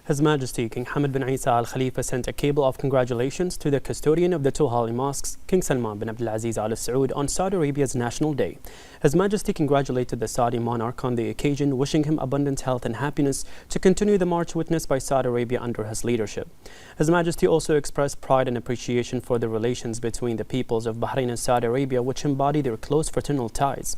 His Majesty King Hamad bin Isa Al Khalifa sent a cable of congratulations to the custodian of the two holy mosques, King Salman bin Abdulaziz Al Saud, on Saudi Arabia's National Day. His Majesty congratulated the Saudi monarch on the occasion, wishing him abundant health and happiness to continue the march witnessed by Saudi Arabia under his leadership. His Majesty also expressed pride and appreciation for the relations between the peoples of Bahrain and Saudi Arabia, which embody their close fraternal ties.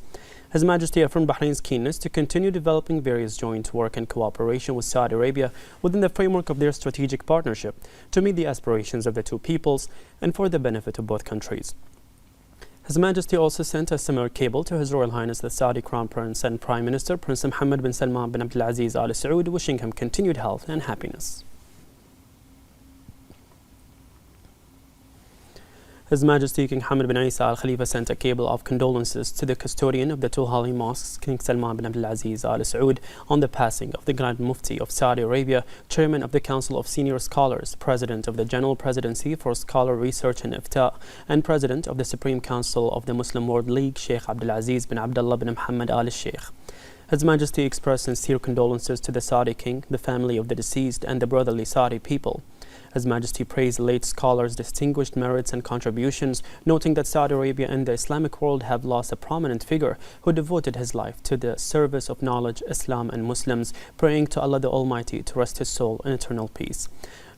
His Majesty affirmed Bahrain's keenness to continue developing various joint work and cooperation with Saudi Arabia within the framework of their strategic partnership to meet the aspirations of the two peoples and for the benefit of both countries. His Majesty also sent a similar cable to His Royal Highness the Saudi Crown Prince and Prime Minister Prince Mohammed bin Salman bin Abdulaziz Al Saud, wishing him continued health and happiness. His Majesty King Hamad bin Isa Al Khalifa sent a cable of condolences to the custodian of the two holy mosques, King Salman bin Abdulaziz Al Saud, on the passing of the Grand Mufti of Saudi Arabia, Chairman of the Council of Senior Scholars, President of the General Presidency for Scholar Research and Ifta, and President of the Supreme Council of the Muslim World League, Sheikh Abdulaziz bin Abdullah bin Muhammad Al Sheikh. His Majesty expressed sincere condolences to the Saudi King, the family of the deceased, and the brotherly Saudi people. His Majesty praised late scholars' distinguished merits and contributions, noting that Saudi Arabia and the Islamic world have lost a prominent figure who devoted his life to the service of knowledge, Islam and Muslims, praying to Allah the Almighty to rest his soul in eternal peace.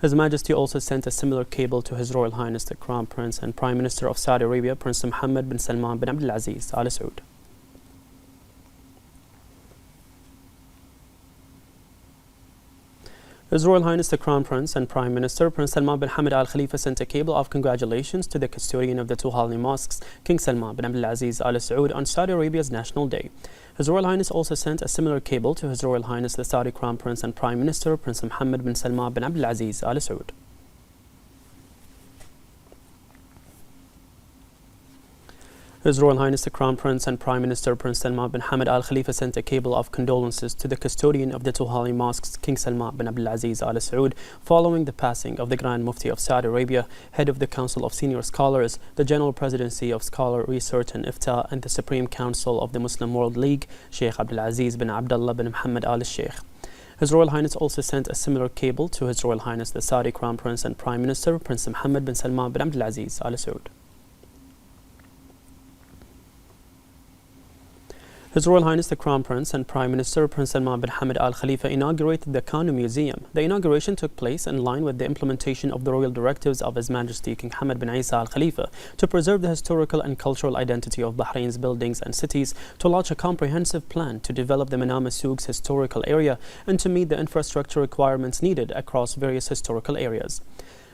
His Majesty also sent a similar cable to His Royal Highness the Crown Prince and Prime Minister of Saudi Arabia, Prince Mohammed bin Salman bin Abdulaziz Al Saud. His Royal Highness the Crown Prince and Prime Minister Prince Salman bin Hamad Al Khalifa sent a cable of congratulations to the custodian of the two holy mosques, King Salman bin Abdulaziz Al Saud, on Saudi Arabia's National Day. His Royal Highness also sent a similar cable to His Royal Highness the Saudi Crown Prince and Prime Minister Prince Mohammed bin Salman bin Abdulaziz Al Saud. His Royal Highness the Crown Prince and Prime Minister Prince Salman bin Hamad Al Khalifa sent a cable of condolences to the custodian of the two holy mosques, King Salman bin Abdulaziz Al Saud, following the passing of the Grand Mufti of Saudi Arabia, head of the Council of Senior Scholars, the General Presidency of Scholar Research and Ifta, and the Supreme Council of the Muslim World League, Sheikh Abdulaziz bin Abdullah bin Muhammad Al Sheikh. His Royal Highness also sent a similar cable to His Royal Highness the Saudi Crown Prince and Prime Minister Prince Mohammed bin Salman bin Abdulaziz Al Saud. His Royal Highness the Crown Prince and Prime Minister Prince Salman bin Hamad Al Khalifa inaugurated the Kanu Museum. The inauguration took place in line with the implementation of the royal directives of His Majesty King Hamad bin Isa Al Khalifa to preserve the historical and cultural identity of Bahrain's buildings and cities, to launch a comprehensive plan to develop the Manama Souq's historical area, and to meet the infrastructure requirements needed across various historical areas.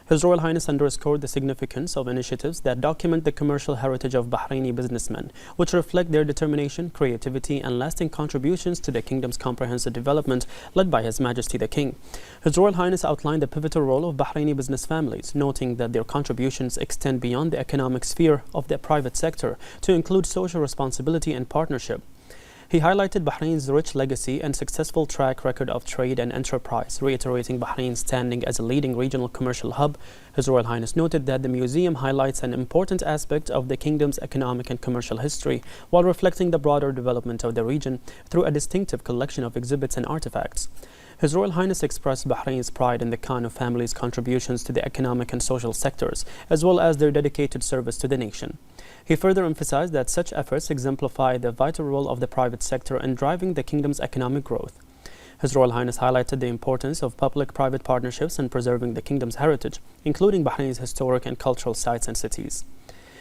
His Royal Highness underscored the significance of initiatives that document the commercial heritage of Bahraini businessmen, which reflect their determination, creativity, and lasting contributions to the kingdom's comprehensive development led by His Majesty the King. His Royal Highness outlined the pivotal role of Bahraini business families, noting that their contributions extend beyond the economic sphere of the private sector to include social responsibility and partnership. He highlighted Bahrain's rich legacy and successful track record of trade and enterprise, reiterating Bahrain's standing as a leading regional commercial hub. His Royal Highness noted that the museum highlights an important aspect of the kingdom's economic and commercial history, while reflecting the broader development of the region through a distinctive collection of exhibits and artifacts. His Royal Highness expressed Bahrain's pride in the Kanu family's contributions to the economic and social sectors, as well as their dedicated service to the nation. He further emphasized that such efforts exemplify the vital role of the private sector in driving the kingdom's economic growth. His Royal Highness highlighted the importance of public-private partnerships in preserving the kingdom's heritage, including Bahrain's historic and cultural sites and cities.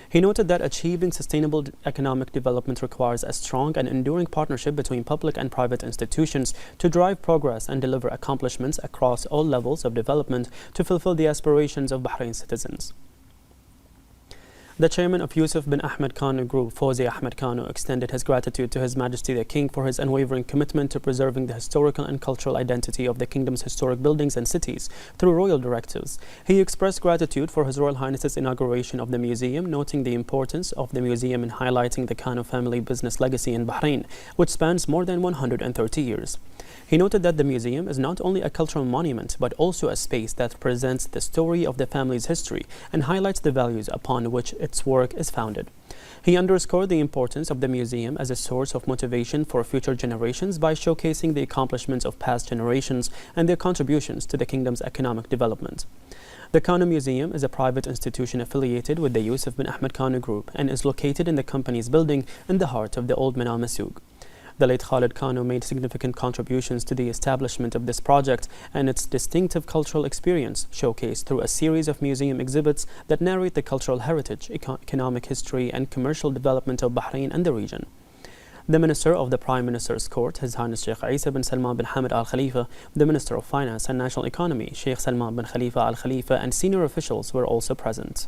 He noted that achieving sustainable economic development requires a strong and enduring partnership between public and private institutions to drive progress and deliver accomplishments across all levels of development to fulfill the aspirations of Bahrain's citizens. The chairman of Yusuf bin Ahmed Kanu Group, Fawzi Ahmed Kanu, extended his gratitude to His Majesty the King for his unwavering commitment to preserving the historical and cultural identity of the kingdom's historic buildings and cities through royal directives. He expressed gratitude for His Royal Highness's inauguration of the museum, noting the importance of the museum in highlighting the Kanu family business legacy in Bahrain, which spans more than 130 years. He noted that the museum is not only a cultural monument, but also a space that presents the story of the family's history and highlights the values upon which its work is founded. He underscored the importance of the museum as a source of motivation for future generations by showcasing the accomplishments of past generations and their contributions to the kingdom's economic development. The Kano Museum is a private institution affiliated with the Yusuf bin Ahmed Kano Group and is located in the company's building in the heart of the Old Mina Masuk. The late Khalid Kano made significant contributions to the establishment of this project and its distinctive cultural experience, showcased through a series of museum exhibits that narrate the cultural heritage, economic history, and commercial development of Bahrain and the region. The Minister of the Prime Minister's Court, His Highness Sheikh Isa bin Salman bin Hamad Al Khalifa, the Minister of Finance and National Economy, Sheikh Salman bin Khalifa Al Khalifa, and senior officials were also present.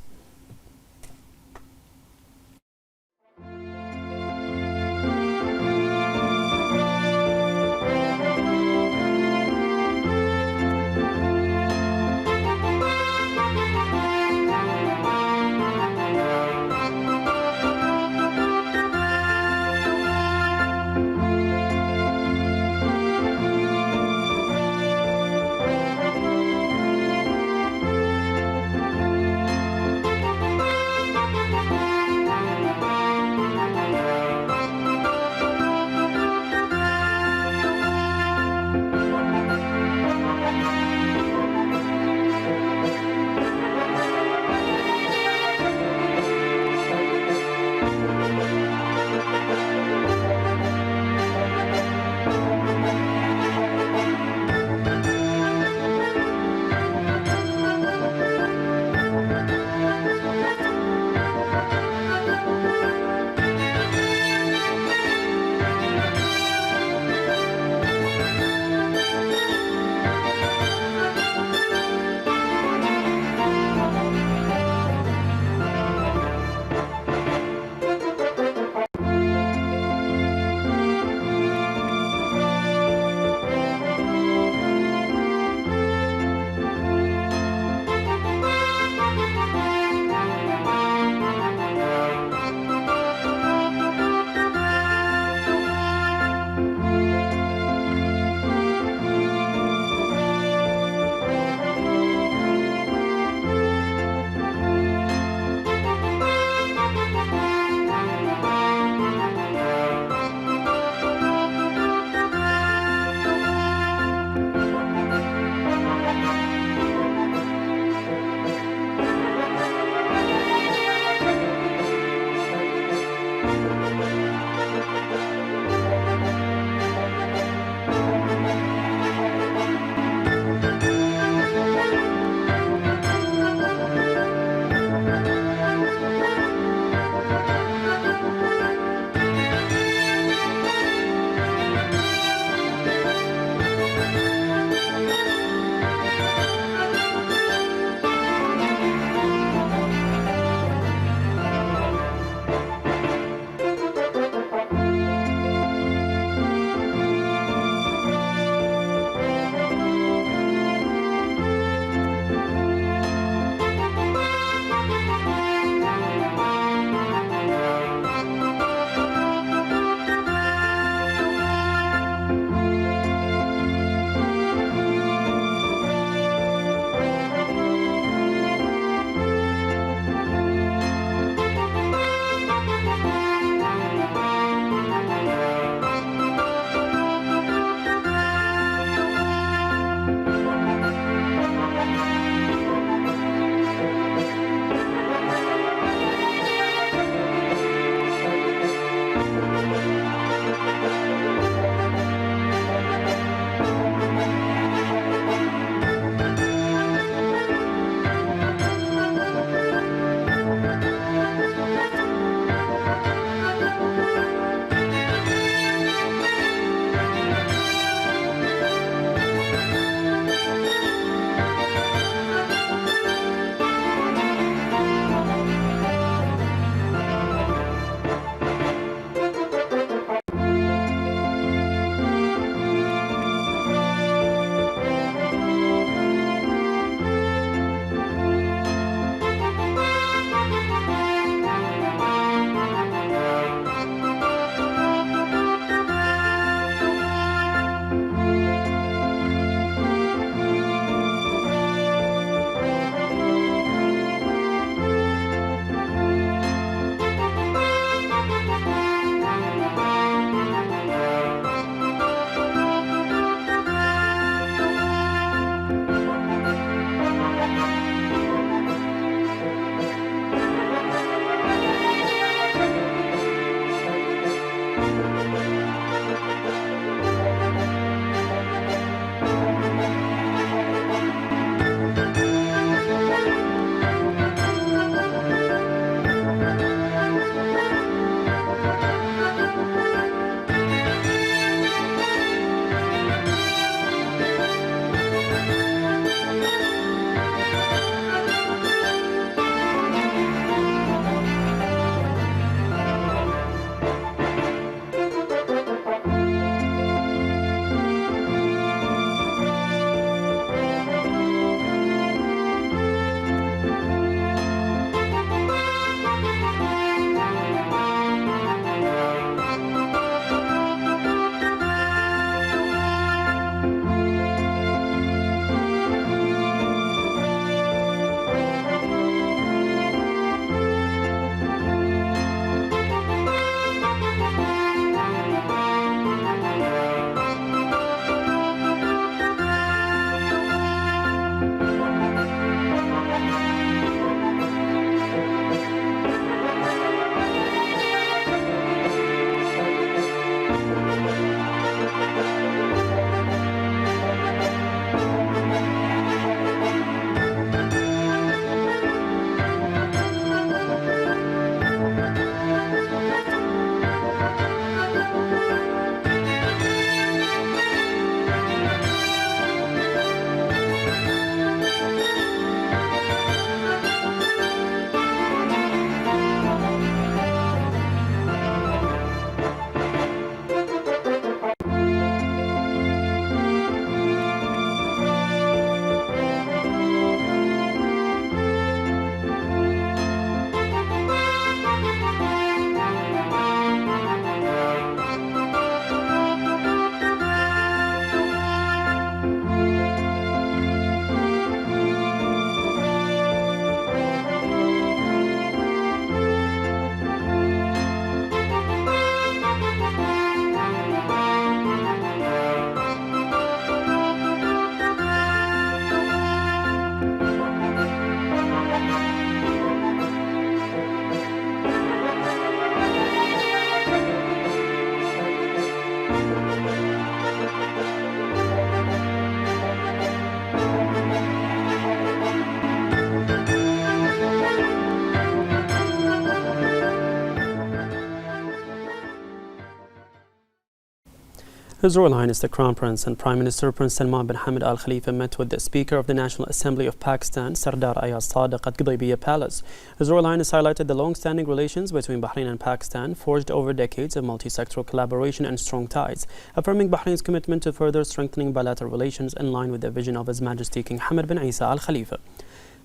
His Royal Highness the Crown Prince and Prime Minister Prince Salman bin Hamad Al Khalifa met with the Speaker of the National Assembly of Pakistan, Sardar Ayaz Sadiq, at Qudaybiya Palace. His Royal Highness highlighted the long-standing relations between Bahrain and Pakistan, forged over decades of multi-sectoral collaboration and strong ties, affirming Bahrain's commitment to further strengthening bilateral relations in line with the vision of His Majesty King Hamad bin Isa Al Khalifa.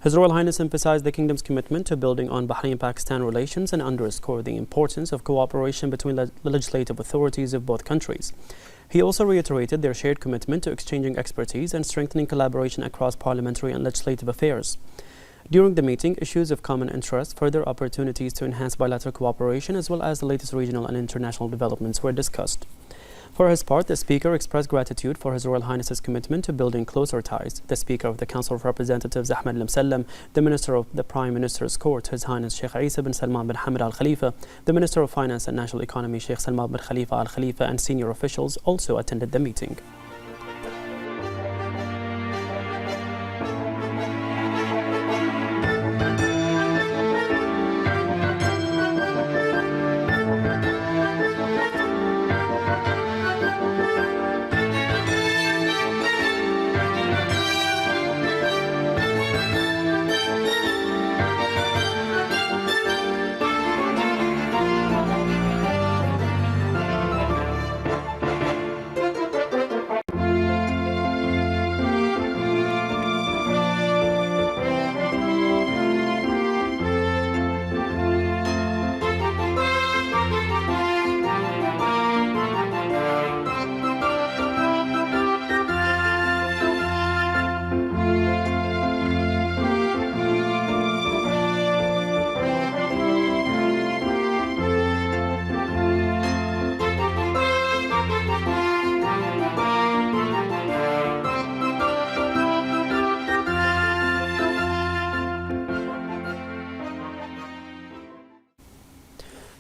His Royal Highness emphasized the Kingdom's commitment to building on Bahrain-Pakistan relations and underscored the importance of cooperation between the legislative authorities of both countries. He also reiterated their shared commitment to exchanging expertise and strengthening collaboration across parliamentary and legislative affairs. During the meeting, issues of common interest, further opportunities to enhance bilateral cooperation, as well as the latest regional and international developments were discussed. For his part, the Speaker expressed gratitude for His Royal Highness's commitment to building closer ties. The Speaker of the Council of Representatives, Ahmed Al-Msallam, the Minister of the Prime Minister's Court, His Highness Sheikh Isa bin Salman bin Hamad Al Khalifa, the Minister of Finance and National Economy, Sheikh Salman bin Khalifa Al Khalifa, and senior officials also attended the meeting.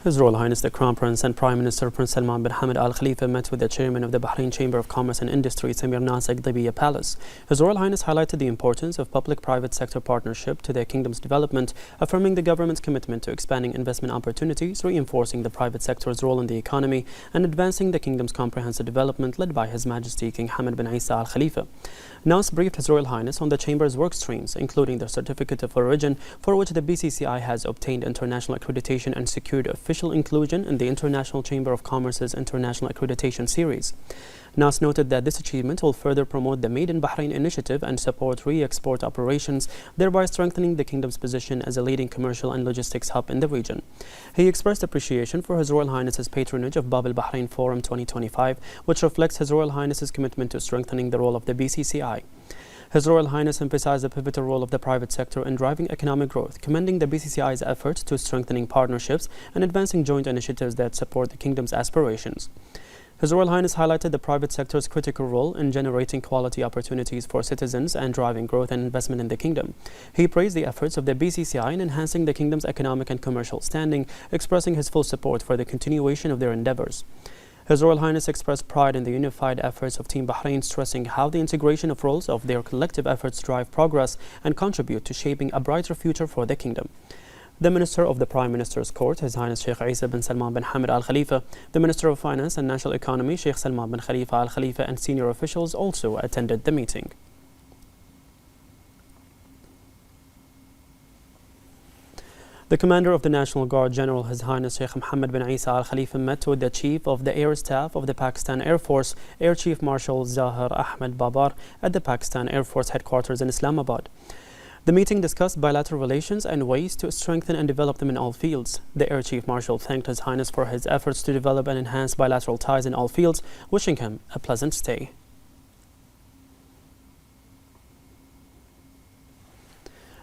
His Royal Highness the Crown Prince and Prime Minister Prince Salman bin Hamad Al Khalifa met with the Chairman of the Bahrain Chamber of Commerce and Industry, Samir Nasser, at Qudaybiya Palace. His Royal Highness highlighted the importance of public-private sector partnership to their kingdom's development, affirming the government's commitment to expanding investment opportunities, reinforcing the private sector's role in the economy, and advancing the kingdom's comprehensive development led by His Majesty King Hamad bin Isa Al Khalifa. Nas briefed His Royal Highness on the Chamber's work streams, including the Certificate of Origin, for which the BCCI has obtained international accreditation and secured official inclusion in the International Chamber of Commerce's International Accreditation Series. Nas noted that this achievement will further promote the Made in Bahrain initiative and support re-export operations, thereby strengthening the kingdom's position as a leading commercial and logistics hub in the region. He expressed appreciation for His Royal Highness's patronage of Bab al-Bahrain Forum 2025, which reflects His Royal Highness's commitment to strengthening the role of the BCCI. His Royal Highness emphasized the pivotal role of the private sector in driving economic growth, commending the BCCI's efforts to strengthening partnerships and advancing joint initiatives that support the kingdom's aspirations. His Royal Highness highlighted the private sector's critical role in generating quality opportunities for citizens and driving growth and investment in the kingdom. He praised the efforts of the BCCI in enhancing the kingdom's economic and commercial standing, expressing his full support for the continuation of their endeavors. His Royal Highness expressed pride in the unified efforts of Team Bahrain, stressing how the integration of roles of their collective efforts drive progress and contribute to shaping a brighter future for the kingdom. The Minister of the Prime Minister's Court, His Highness Sheikh Isa bin Salman bin Hamad Al Khalifa, the Minister of Finance and National Economy, Sheikh Salman bin Khalifa Al Khalifa, and senior officials also attended the meeting. The Commander of the National Guard General, His Highness Sheikh Mohammed bin Isa Al Khalifa, met with the Chief of the Air Staff of the Pakistan Air Force, Air Chief Marshal Zahir Ahmed Babar, at the Pakistan Air Force headquarters in Islamabad. The meeting discussed bilateral relations and ways to strengthen and develop them in all fields. The Air Chief Marshal thanked His Highness for his efforts to develop and enhance bilateral ties in all fields, wishing him a pleasant stay.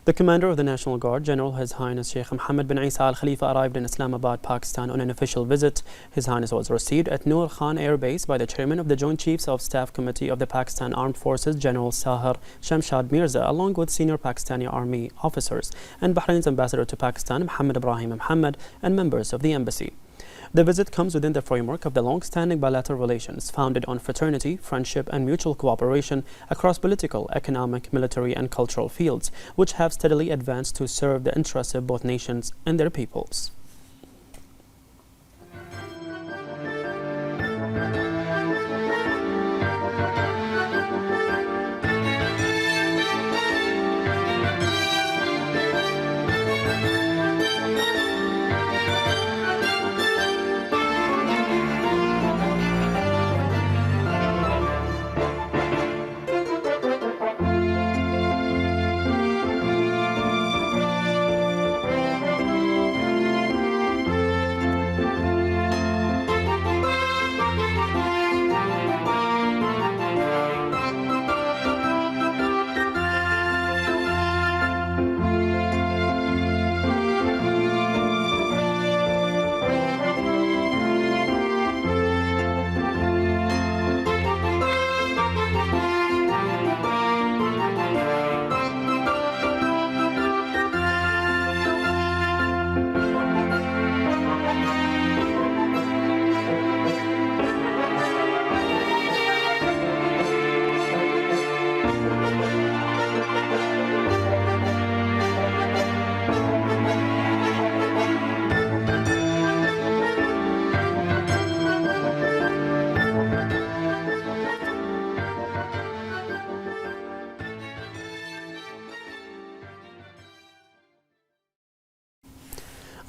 The Commander of the National Guard General, His Highness Sheikh Mohammed bin Isa Al Khalifa, arrived in Islamabad, Pakistan on an official visit. His Highness was received at Noor Khan Air Base by the Chairman of the Joint Chiefs of Staff Committee of the Pakistan Armed Forces, General Sahar Shamshad Mirza, along with senior Pakistani Army officers, and Bahrain's Ambassador to Pakistan, Mohammed Ibrahim Mohammed, and members of the embassy. The visit comes within the framework of the long-standing bilateral relations founded on fraternity, friendship, and mutual cooperation across political, economic, military, and cultural fields, which have steadily advanced to serve the interests of both nations and their peoples.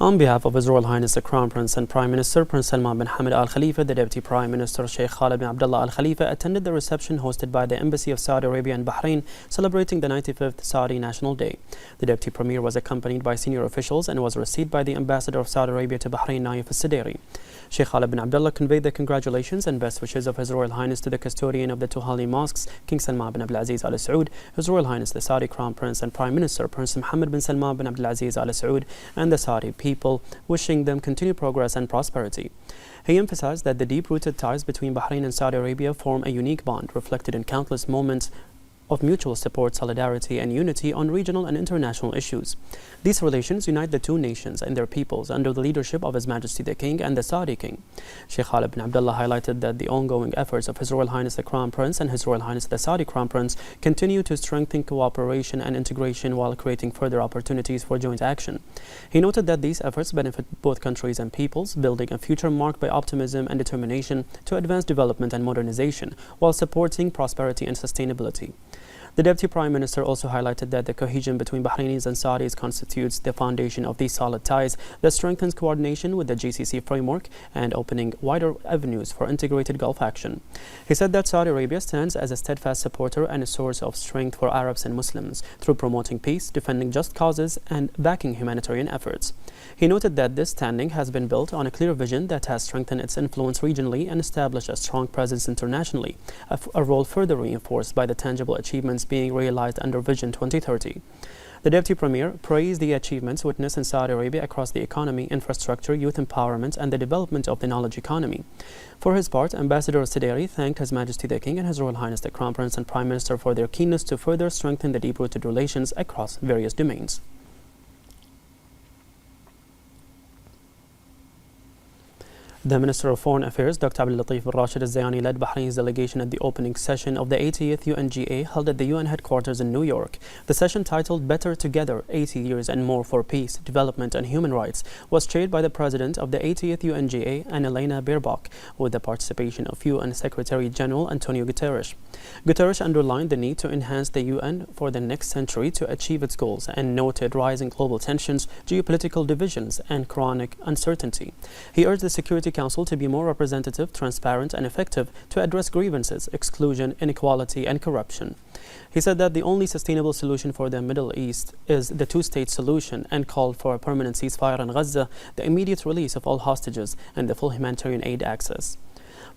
On behalf of His Royal Highness the Crown Prince and Prime Minister Prince Salman bin Hamad Al Khalifa, the Deputy Prime Minister Sheikh Khalid bin Abdullah Al Khalifa attended the reception hosted by the Embassy of Saudi Arabia in Bahrain, celebrating the 95th Saudi National Day. The Deputy Premier was accompanied by senior officials and was received by the Ambassador of Saudi Arabia to Bahrain, Naif Al-Sideri. Sheikh Khalid bin Abdullah conveyed the congratulations and best wishes of His Royal Highness to the custodian of the two holy mosques, King Salman bin Abdulaziz Al Saud, His Royal Highness the Saudi Crown Prince and Prime Minister Prince Mohammed bin Salman bin Abdulaziz Al Saud, and the Saudi people, wishing them continued progress and prosperity. He emphasized that the deep-rooted ties between Bahrain and Saudi Arabia form a unique bond reflected in countless moments of mutual support, solidarity and unity on regional and international issues. These relations unite the two nations and their peoples under the leadership of His Majesty the King and the Saudi King. Sheikh Khalid bin Abdullah highlighted that the ongoing efforts of His Royal Highness the Crown Prince and His Royal Highness the Saudi Crown Prince continue to strengthen cooperation and integration while creating further opportunities for joint action. He noted that these efforts benefit both countries and peoples, building a future marked by optimism and determination to advance development and modernization while supporting prosperity and sustainability. The Deputy Prime Minister also highlighted that the cohesion between Bahrainis and Saudis constitutes the foundation of these solid ties that strengthens coordination with the GCC framework and opening wider avenues for integrated Gulf action. He said that Saudi Arabia stands as a steadfast supporter and a source of strength for Arabs and Muslims through promoting peace, defending just causes, and backing humanitarian efforts. He noted that this standing has been built on a clear vision that has strengthened its influence regionally and established a strong presence internationally, a role further reinforced by the tangible achievements being realized under Vision 2030. The Deputy Premier praised the achievements witnessed in Saudi Arabia across the economy, infrastructure, youth empowerment, and the development of the knowledge economy. For his part, Ambassador Sideri thanked His Majesty the King and His Royal Highness the Crown Prince and Prime Minister for their keenness to further strengthen the deep-rooted relations across various domains. The Minister of Foreign Affairs, Dr. Abdul Latif bin Rashid Al-Zayani, led Bahrain's delegation at the opening session of the 80th UNGA held at the UN headquarters in New York. The session, titled Better Together, 80 Years and More for Peace, Development and Human Rights, was chaired by the President of the 80th UNGA, Annalena Baerbock, with the participation of UN Secretary General Antonio Guterres. Guterres underlined the need to enhance the UN for the next century to achieve its goals and noted rising global tensions, geopolitical divisions, and chronic uncertainty. He urged the Security Council to be more representative, transparent, and effective to address grievances, exclusion, inequality, and corruption. He said that the only sustainable solution for the Middle East is the two-state solution and called for a permanent ceasefire in Gaza, the immediate release of all hostages, and the full humanitarian aid access.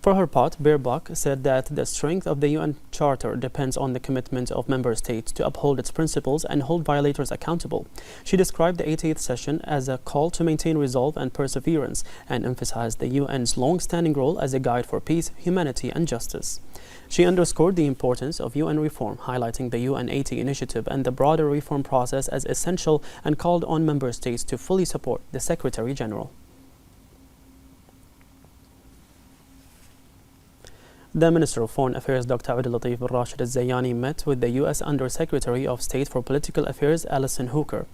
For her part, Baerbock said that the strength of the UN Charter depends on the commitment of member states to uphold its principles and hold violators accountable. She described the 80th session as a call to maintain resolve and perseverance and emphasized the UN's long-standing role as a guide for peace, humanity, and justice. She underscored the importance of UN reform, highlighting the UN 80 initiative and the broader reform process as essential and called on member states to fully support the Secretary General. The Minister of Foreign Affairs, Dr. Abdul Latif bin Rashid Al-Zayani, met with the U.S. Under-Secretary of State for Political Affairs, Alison Hooker,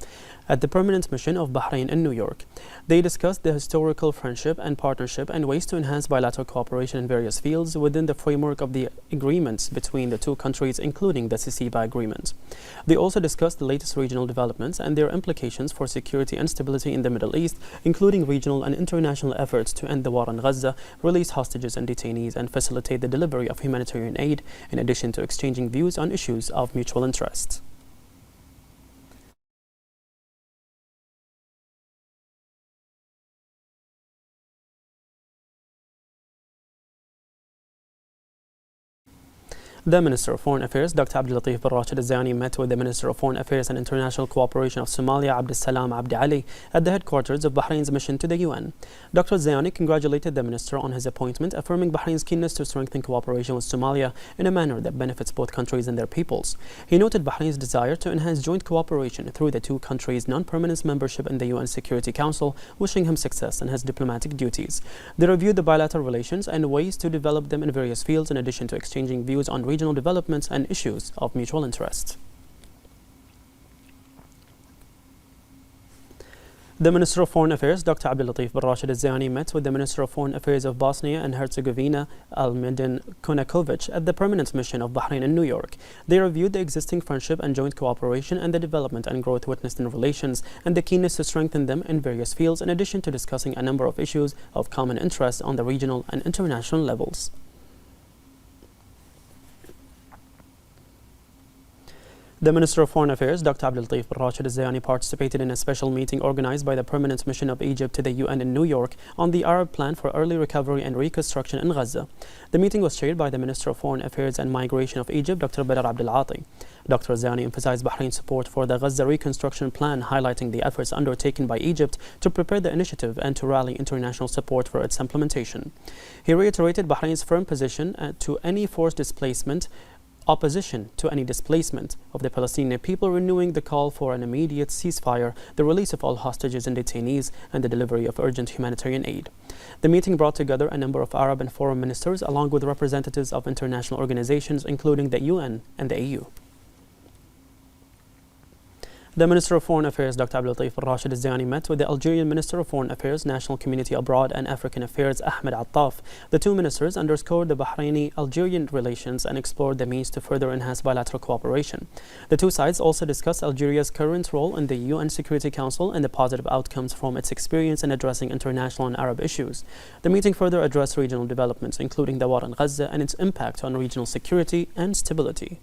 at the Permanent Mission of Bahrain in New York. They discussed the historical friendship and partnership and ways to enhance bilateral cooperation in various fields within the framework of the agreements between the two countries, including the CCBA agreement. They also discussed the latest regional developments and their implications for security and stability in the Middle East, including regional and international efforts to end the war in Gaza, release hostages and detainees, and facilitate the delivery of humanitarian aid, in addition to exchanging views on issues of mutual interest. The Minister of Foreign Affairs, Dr. Abdul Latif bin Rashid Al-Zayani, met with the Minister of Foreign Affairs and International Cooperation of Somalia, Abdul Salam Abdi Ali, at the headquarters of Bahrain's mission to the UN. Dr. Al-Zayani congratulated the Minister on his appointment, affirming Bahrain's keenness to strengthen cooperation with Somalia in a manner that benefits both countries and their peoples. He noted Bahrain's desire to enhance joint cooperation through the two countries' non-permanent membership in the UN Security Council, wishing him success in his diplomatic duties. They reviewed the bilateral relations and ways to develop them in various fields, in addition to exchanging views on regional developments and issues of mutual interest. The Minister of Foreign Affairs, Dr. Abdulatif bin Rashid al-Zayani, met with the Minister of Foreign Affairs of Bosnia and Herzegovina, Almedin Kunakovic, at the Permanent Mission of Bahrain in New York. They reviewed the existing friendship and joint cooperation and the development and growth witnessed in relations and the keenness to strengthen them in various fields, in addition to discussing a number of issues of common interest on the regional and international levels. The Minister of Foreign Affairs, Dr. Abdulatif bin Rashid al-Zayani, participated in a special meeting organized by the Permanent Mission of Egypt to the UN in New York on the Arab Plan for Early Recovery and Reconstruction in Gaza. The meeting was chaired by the Minister of Foreign Affairs and Migration of Egypt, Dr. Badr Abdel Ati. Dr. al-Zayani emphasized Bahrain's support for the Gaza Reconstruction Plan, highlighting the efforts undertaken by Egypt to prepare the initiative and to rally international support for its implementation. He reiterated Bahrain's firm position to any forced displacement, opposition to any displacement of the Palestinian people, renewing the call for an immediate ceasefire, the release of all hostages and detainees, and the delivery of urgent humanitarian aid. The meeting brought together a number of Arab and foreign ministers, along with representatives of international organizations, including the UN and the EU. The Minister of Foreign Affairs, Dr. Abdulatif bin Rashid al-Zayani, met with the Algerian Minister of Foreign Affairs, National Community Abroad and African Affairs, Ahmed Attaf. The two ministers underscored the Bahraini-Algerian relations and explored the means to further enhance bilateral cooperation. The two sides also discussed Algeria's current role in the UN Security Council and the positive outcomes from its experience in addressing international and Arab issues. The meeting further addressed regional developments, including the war in Gaza and its impact on regional security and stability.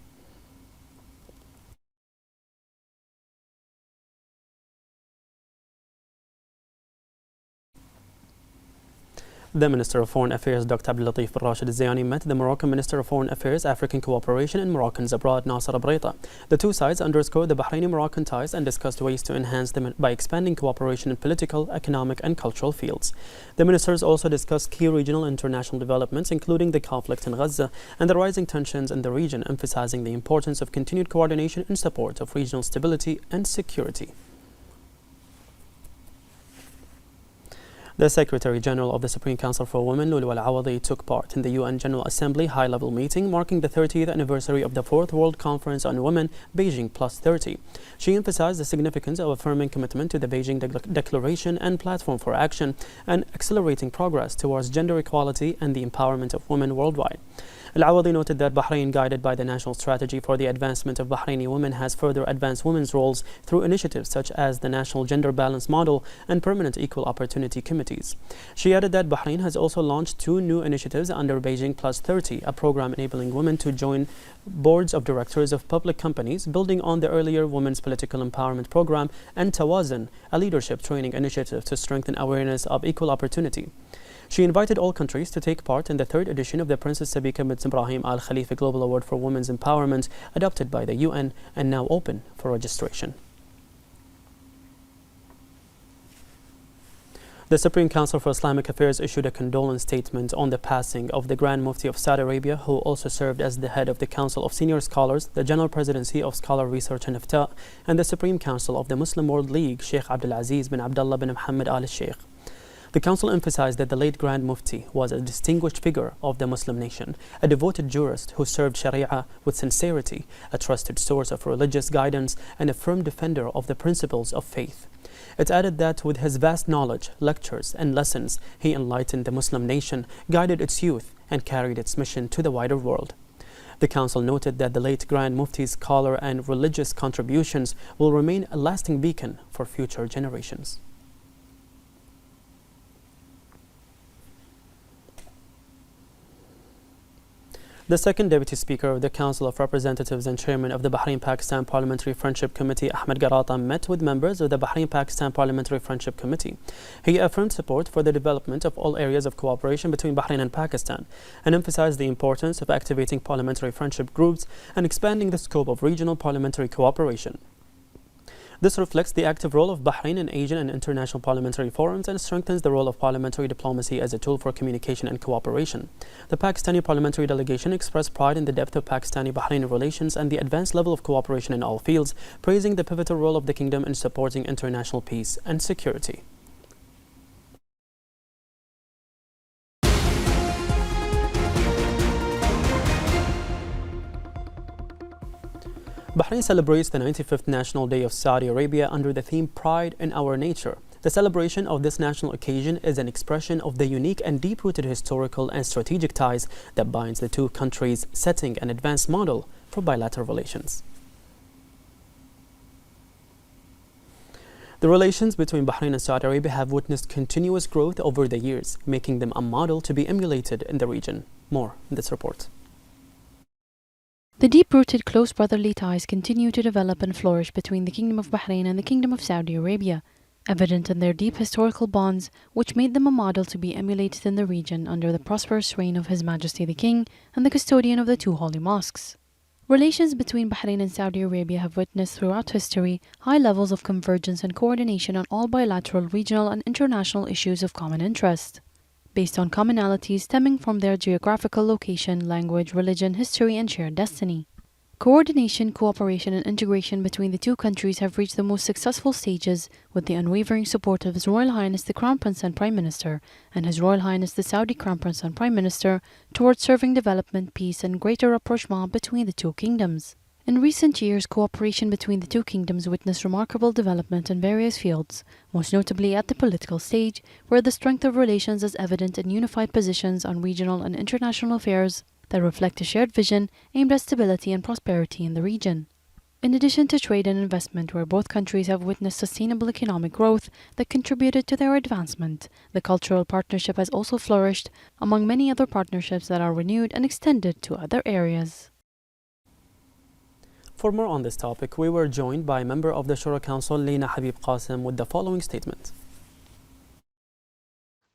The Minister of Foreign Affairs, Dr. Abdulatif bin Rashid al-Zayani, met the Moroccan Minister of Foreign Affairs, African Cooperation and Moroccans Abroad, Nasser Abreita. The two sides underscored the Bahraini-Moroccan ties and discussed ways to enhance them by expanding cooperation in political, economic and cultural fields. The ministers also discussed key regional and international developments, including the conflict in Gaza and the rising tensions in the region, emphasizing the importance of continued coordination in support of regional stability and security. The Secretary General of the Supreme Council for Women, Lulu Al-Awadi, took part in the UN General Assembly high-level meeting marking the 30th anniversary of the 4th World Conference on Women, Beijing Plus 30. She emphasized the significance of affirming commitment to the Beijing Declaration and platform for action and accelerating progress towards gender equality and the empowerment of women worldwide. Al-Awadi noted that Bahrain, guided by the National Strategy for the Advancement of Bahraini Women, has further advanced women's roles through initiatives such as the National Gender Balance Model and Permanent Equal Opportunity Committees. She added that Bahrain has also launched two new initiatives under Beijing Plus 30, a program enabling women to join boards of directors of public companies, building on the earlier Women's Political Empowerment Program, and Tawazun, a leadership training initiative to strengthen awareness of equal opportunity. She invited all countries to take part in the third edition of the Princess Sabika bint Ibrahim Al Khalifa Global Award for Women's Empowerment, adopted by the UN and now open for registration. The Supreme Council for Islamic Affairs issued a condolence statement on the passing of the Grand Mufti of Saudi Arabia, who also served as the head of the Council of Senior Scholars, the General Presidency of Scholar Research and Ifta, and the Supreme Council of the Muslim World League, Sheikh Abdul Aziz bin Abdullah bin Muhammad Al Sheikh. The Council emphasized that the late Grand Mufti was a distinguished figure of the Muslim nation, a devoted jurist who served Sharia with sincerity, a trusted source of religious guidance, and a firm defender of the principles of faith. It added that with his vast knowledge, lectures, and lessons, he enlightened the Muslim nation, guided its youth, and carried its mission to the wider world. The Council noted that the late Grand Mufti's scholar and religious contributions will remain a lasting beacon for future generations. The second Deputy Speaker of the Council of Representatives and Chairman of the Bahrain-Pakistan Parliamentary Friendship Committee, Ahmed Garata, met with members of the Bahrain-Pakistan Parliamentary Friendship Committee. He affirmed support for the development of all areas of cooperation between Bahrain and Pakistan and emphasized the importance of activating parliamentary friendship groups and expanding the scope of regional parliamentary cooperation. This reflects the active role of Bahrain in Asian and international parliamentary forums and strengthens the role of parliamentary diplomacy as a tool for communication and cooperation. The Pakistani parliamentary delegation expressed pride in the depth of Pakistani-Bahraini relations and the advanced level of cooperation in all fields, praising the pivotal role of the kingdom in supporting international peace and security. Bahrain celebrates the 95th National Day of Saudi Arabia under the theme Pride in Our Nature. The celebration of this national occasion is an expression of the unique and deep-rooted historical and strategic ties that binds the two countries, setting an advanced model for bilateral relations. The relations between Bahrain and Saudi Arabia have witnessed continuous growth over the years, making them a model to be emulated in the region. More in this report. The deep-rooted close brotherly ties continue to develop and flourish between the Kingdom of Bahrain and the Kingdom of Saudi Arabia, evident in their deep historical bonds, which made them a model to be emulated in the region under the prosperous reign of His Majesty the King and the custodian of the two holy mosques. Relations between Bahrain and Saudi Arabia have witnessed throughout history high levels of convergence and coordination on all bilateral, regional and international issues of common interest, based on commonalities stemming from their geographical location, language, religion, history and shared destiny. Coordination, cooperation and integration between the two countries have reached the most successful stages with the unwavering support of His Royal Highness the Crown Prince and Prime Minister and His Royal Highness the Saudi Crown Prince and Prime Minister towards serving development, peace and greater rapprochement between the two kingdoms. In recent years, cooperation between the two kingdoms witnessed remarkable development in various fields, most notably at the political stage, where the strength of relations is evident in unified positions on regional and international affairs that reflect a shared vision aimed at stability and prosperity in the region. In addition to trade and investment, where both countries have witnessed sustainable economic growth that contributed to their advancement, the cultural partnership has also flourished, among many other partnerships that are renewed and extended to other areas. For more on this topic, we were joined by a member of the Shura Council, Lina Habib Qasim, with the following statement.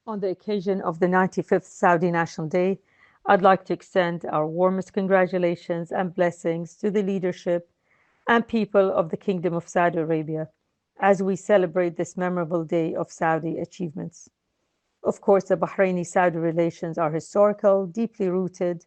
On the occasion of the 95th Saudi National Day, I'd like to extend our warmest congratulations and blessings to the leadership and people of the Kingdom of Saudi Arabia as we celebrate this memorable day of Saudi achievements. Of course, the Bahraini-Saudi relations are historical, deeply rooted,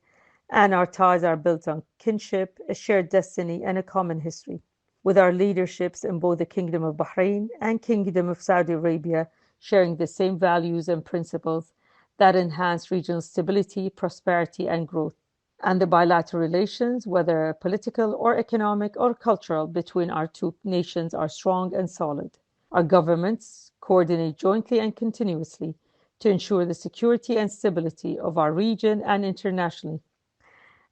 and our ties are built on kinship, a shared destiny, and a common history. With our leaderships in both the Kingdom of Bahrain and Kingdom of Saudi Arabia sharing the same values and principles that enhance regional stability, prosperity, and growth. And the bilateral relations, whether political or economic or cultural, between our two nations are strong and solid. Our governments coordinate jointly and continuously to ensure the security and stability of our region and internationally.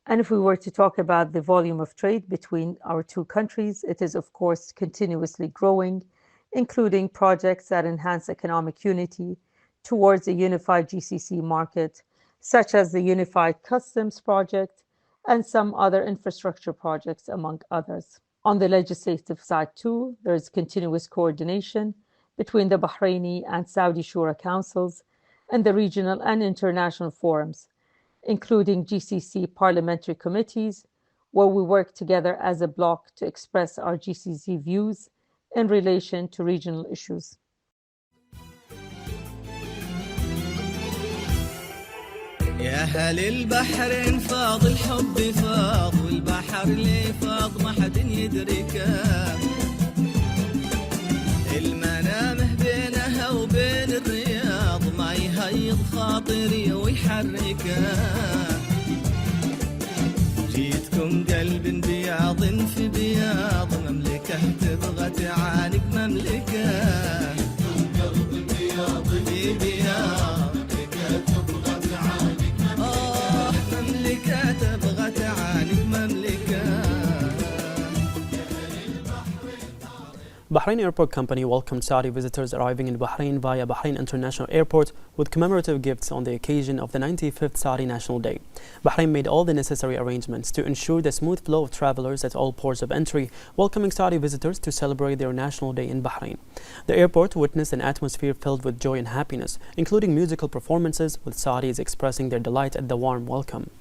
And if we were to talk about the volume of trade between our two countries, it is of course continuously growing, including projects that enhance economic unity towards a unified GCC market, such as the Unified Customs Project and some other infrastructure projects, among others. On the legislative side too, there is continuous coordination between the Bahraini and Saudi Shura Councils and the regional and international forums, including GCC parliamentary committees, where we work together as a bloc to express our GCC views in relation to regional issues. يا أهل البحرين فاض الحب فاض والبحر اللي فاض ما حد يدركه المنامه بينها وبين الرياض ما يهيض خاطري ويحركه جيتكم قلب بياض في بياض مملكة تبغى تعانق مملكة قلب بياض في بياض Bahrain Airport Company welcomed Saudi visitors arriving in Bahrain via Bahrain International Airport with commemorative gifts on the occasion of the 95th Saudi National Day. Bahrain made all the necessary arrangements to ensure the smooth flow of travelers at all ports of entry, welcoming Saudi visitors to celebrate their National Day in Bahrain. The airport witnessed an atmosphere filled with joy and happiness, including musical performances, with Saudis expressing their delight at the warm welcome.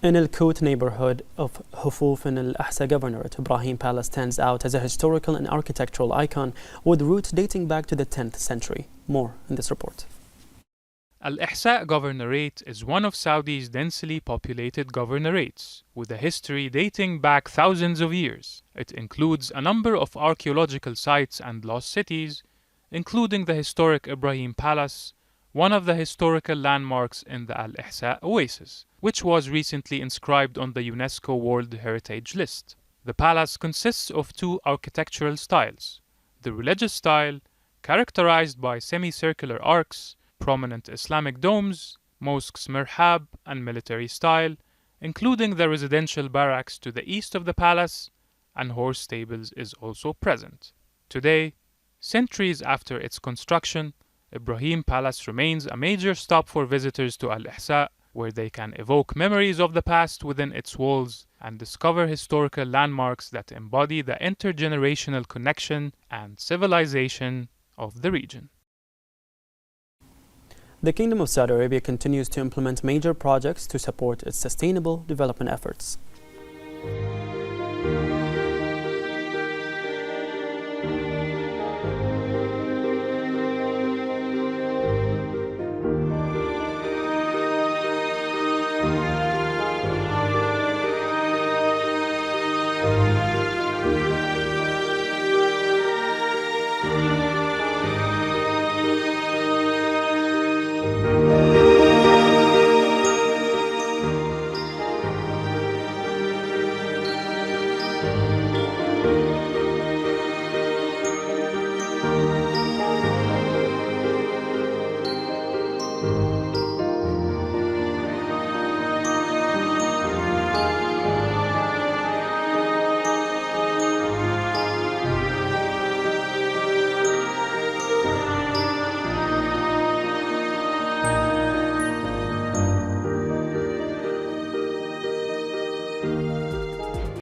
In Al Qut neighborhood of Hufuf in Al Ahsa Governorate, Ibrahim Palace stands out as a historical and architectural icon with roots dating back to the 10th century. More in this report. Al Ahsa Governorate is one of Saudi's densely populated governorates, with a history dating back thousands of years. It includes a number of archaeological sites and lost cities, including the historic Ibrahim Palace, one of the historical landmarks in the Al-Ihsa Oasis, which was recently inscribed on the UNESCO World Heritage List. The palace consists of two architectural styles: the religious style, characterized by semicircular arcs, prominent Islamic domes, mosques mirhab, and military style, including the residential barracks to the east of the palace, and horse stables is also present. Today, centuries after its construction, Ibrahim Palace remains a major stop for visitors to Al-Ihsa, where they can evoke memories of the past within its walls and discover historical landmarks that embody the intergenerational connection and civilization of the region. The Kingdom of Saudi Arabia continues to implement major projects to support its sustainable development efforts.